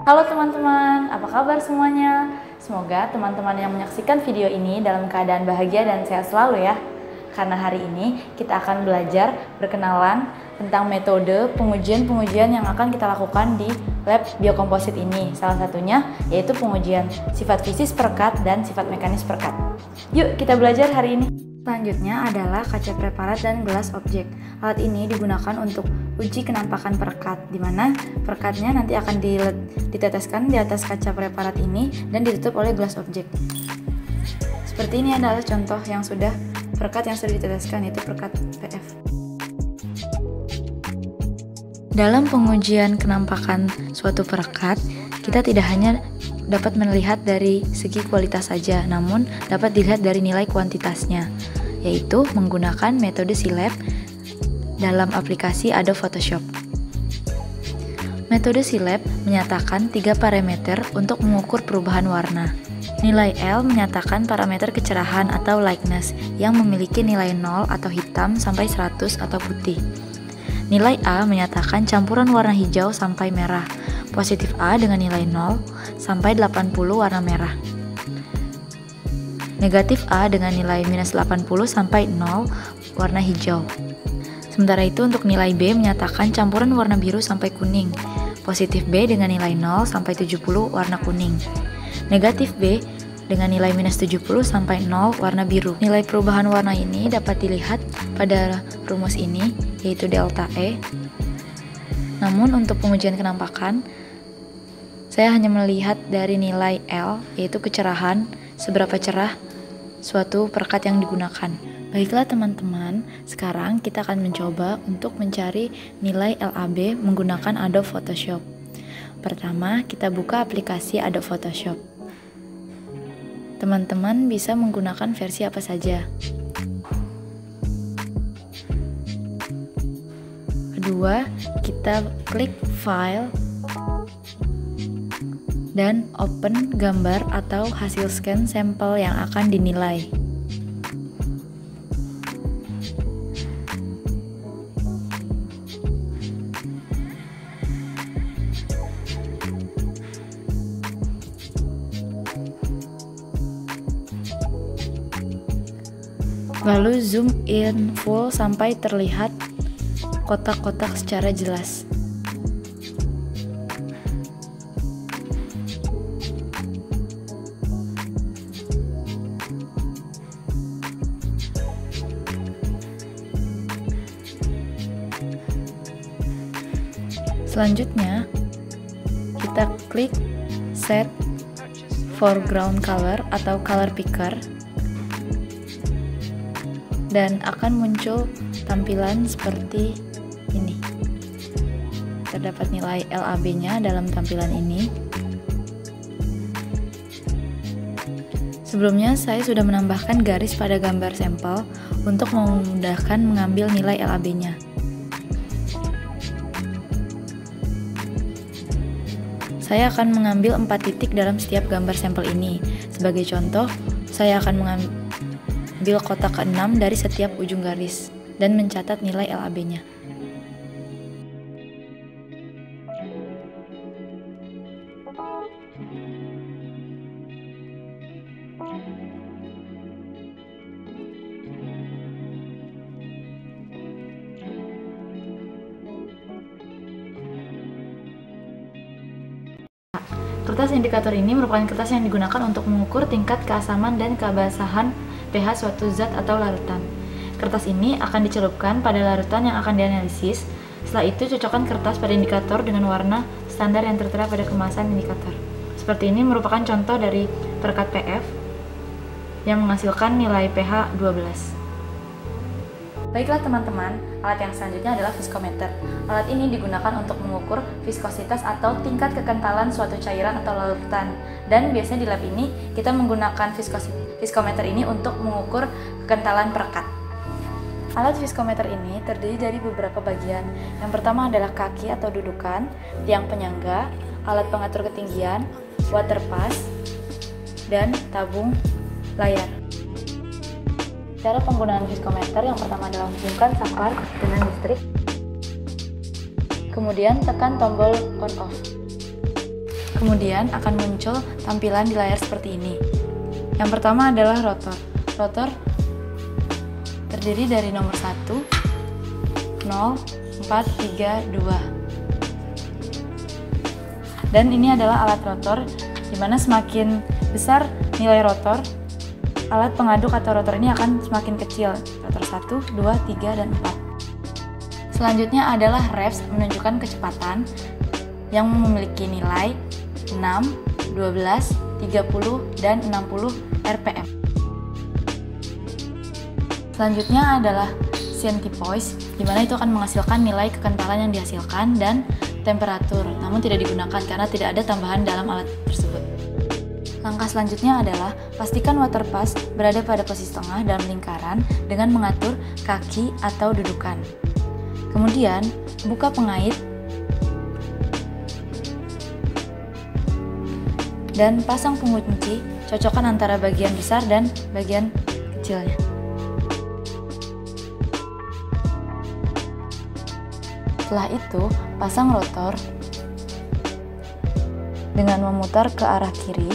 Halo teman-teman, apa kabar semuanya? Semoga teman-teman yang menyaksikan video ini dalam keadaan bahagia dan sehat selalu ya. Karena hari ini kita akan belajar berkenalan tentang metode pengujian-pengujian yang akan kita lakukan di lab biokomposit ini. Salah satunya yaitu pengujian sifat fisis perekat dan sifat mekanis perekat. Yuk kita belajar hari ini. Selanjutnya adalah kaca preparat dan gelas objek. Alat ini digunakan untuk uji kenampakan perekat, di mana perekatnya nanti akan diteteskan di atas kaca preparat ini dan ditutup oleh gelas objek. Seperti ini adalah contoh yang sudah perekat yang sudah diteteskan, yaitu perekat PF. Dalam pengujian kenampakan suatu perekat, kita tidak hanya dapat melihat dari segi kualitas saja, namun dapat dilihat dari nilai kuantitasnya, yaitu menggunakan metode SILAB dalam aplikasi Adobe Photoshop. Metode SILAB menyatakan 3 parameter untuk mengukur perubahan warna. Nilai L menyatakan parameter kecerahan atau lightness yang memiliki nilai 0 atau hitam sampai 100 atau putih. Nilai A menyatakan campuran warna hijau sampai merah. Positif A dengan nilai 0 sampai 80 warna merah. Negatif A dengan nilai minus 80 sampai 0 warna hijau. Sementara itu untuk nilai B menyatakan campuran warna biru sampai kuning. Positif B dengan nilai 0 sampai 70 warna kuning. Negatif B dengan nilai minus 70 sampai 0 warna biru. Nilai perubahan warna ini dapat dilihat pada rumus ini, yaitu delta E. Namun untuk pengujian kenampakan, saya hanya melihat dari nilai L, yaitu kecerahan, seberapa cerah suatu perekat yang digunakan. Baiklah teman-teman, sekarang kita akan mencoba untuk mencari nilai LAB menggunakan Adobe Photoshop. Pertama, kita buka aplikasi Adobe Photoshop. Teman-teman bisa menggunakan versi apa saja. Kedua, kita klik File dan open gambar atau hasil scan sampel yang akan dinilai. Lalu zoom in full sampai terlihat kotak-kotak secara jelas. Selanjutnya, kita klik Set Foreground Color atau Color Picker dan akan muncul tampilan seperti ini. Terdapat nilai LAB-nya dalam tampilan ini. Sebelumnya saya sudah menambahkan garis pada gambar sampel untuk memudahkan mengambil nilai LAB-nya. Saya akan mengambil 4 titik dalam setiap gambar sampel ini. Sebagai contoh, saya akan mengambil kotak ke-6 dari setiap ujung garis dan mencatat nilai LAB-nya. Kertas indikator ini merupakan kertas yang digunakan untuk mengukur tingkat keasaman dan kebasahan pH suatu zat atau larutan. Kertas ini akan dicelupkan pada larutan yang akan dianalisis. Setelah itu, cocokkan kertas pada indikator dengan warna standar yang tertera pada kemasan indikator. Seperti ini merupakan contoh dari perekat PF yang menghasilkan nilai pH 12. Baiklah teman-teman, alat yang selanjutnya adalah viskometer. Alat ini digunakan untuk mengukur viskositas atau tingkat kekentalan suatu cairan atau larutan. Dan biasanya di lab ini kita menggunakan viskometer ini untuk mengukur kekentalan perekat. Alat viskometer ini terdiri dari beberapa bagian. Yang pertama adalah kaki atau dudukan, tiang penyangga, alat pengatur ketinggian, water pass, dan tabung layar. Cara penggunaan viskometer yang pertama adalah hubungkan saklar dengan listrik. Kemudian tekan tombol on off. Kemudian akan muncul tampilan di layar seperti ini. Yang pertama adalah rotor. Rotor terdiri dari nomor 1, 0, 4, 3, 2. Dan ini adalah alat rotor, di mana semakin besar nilai rotor, alat pengaduk atau rotor ini akan semakin kecil. Rotor 1, 2, 3, dan 4. Selanjutnya adalah revs, menunjukkan kecepatan yang memiliki nilai 6, 12, 30, dan 60 rpm. Selanjutnya adalah centipoise, di mana itu akan menghasilkan nilai kekentalan yang dihasilkan dan temperatur, namun tidak digunakan karena tidak ada tambahan dalam alat tersebut. Langkah selanjutnya adalah pastikan water pass berada pada posisi tengah dalam lingkaran dengan mengatur kaki atau dudukan. Kemudian, buka pengait dan pasang pengunci, cocokkan antara bagian besar dan bagian kecilnya. Setelah itu, pasang rotor dengan memutar ke arah kiri.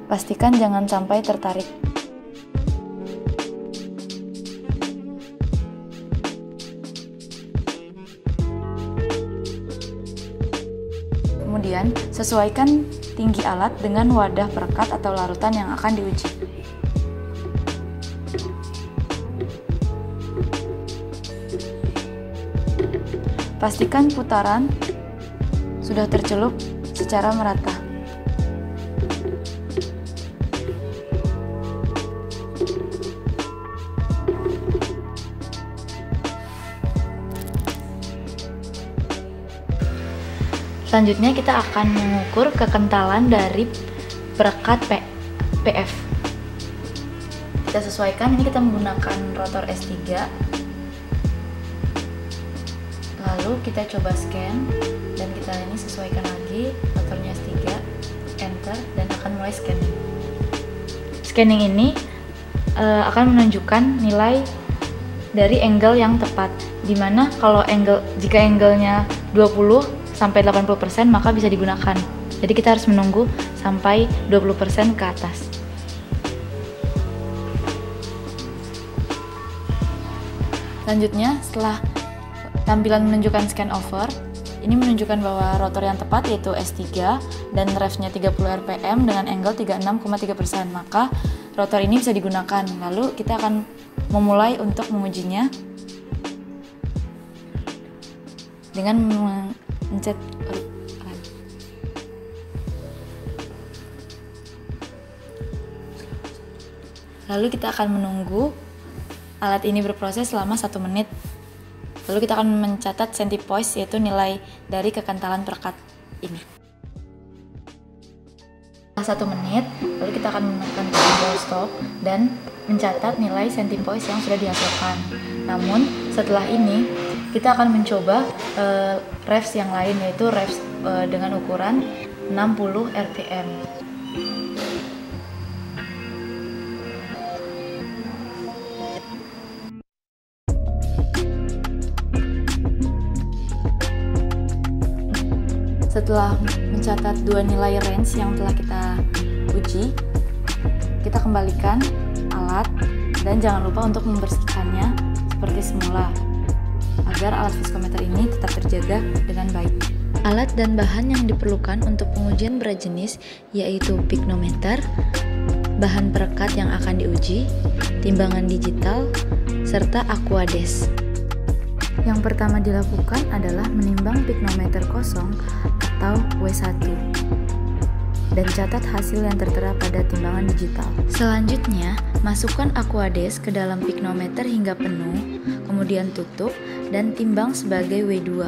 Pastikan jangan sampai tertarik. Kemudian, sesuaikan tinggi alat dengan wadah perekat atau larutan yang akan diuji. Pastikan putaran sudah tercelup secara merata. Selanjutnya kita akan mengukur kekentalan dari perekat PF. Kita sesuaikan, ini kita menggunakan rotor S3. Lalu kita coba scan dan kita ini sesuaikan lagi rotornya S3, enter, dan akan mulai scanning. Scanning ini akan menunjukkan nilai dari angle yang tepat, dimana kalau jika angle-nya 20 sampai 80% maka bisa digunakan. Jadi kita harus menunggu sampai 20% ke atas. Selanjutnya, setelah tampilan menunjukkan scan over, ini menunjukkan bahwa rotor yang tepat yaitu S3 dan revsnya 30 rpm dengan angle 36,3%, maka rotor ini bisa digunakan. Lalu kita akan memulai untuk mengujinya dengan mencet run. Lalu kita akan menunggu alat ini berproses selama 1 menit. Lalu kita akan mencatat centipoise, yaitu nilai dari kekentalan perekat ini. Setelah 1 menit, lalu kita akan menekan tombol stop dan mencatat nilai centipoise yang sudah dihasilkan. Namun setelah ini kita akan mencoba revs yang lain, yaitu revs dengan ukuran 60 rpm. Setelah mencatat 2 nilai range yang telah kita uji, kita kembalikan alat dan jangan lupa untuk membersihkannya seperti semula agar alat viskometer ini tetap terjaga dengan baik. Alat dan bahan yang diperlukan untuk pengujian berat jenis yaitu piknometer, bahan perekat yang akan diuji, timbangan digital, serta aquades. Yang pertama dilakukan adalah menimbang piknometer kosong atau W1 dan catat hasil yang tertera pada timbangan digital. Selanjutnya, masukkan aquades ke dalam piknometer hingga penuh, kemudian tutup dan timbang sebagai W2.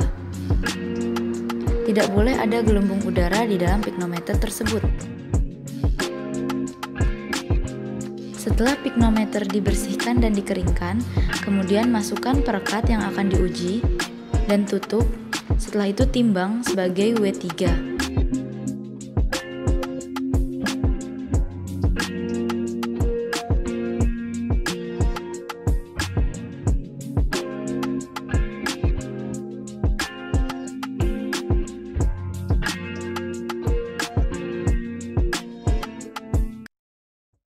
Tidak boleh ada gelembung udara di dalam piknometer tersebut. Setelah piknometer dibersihkan dan dikeringkan, kemudian masukkan perekat yang akan diuji dan tutup. Setelah itu timbang sebagai W3.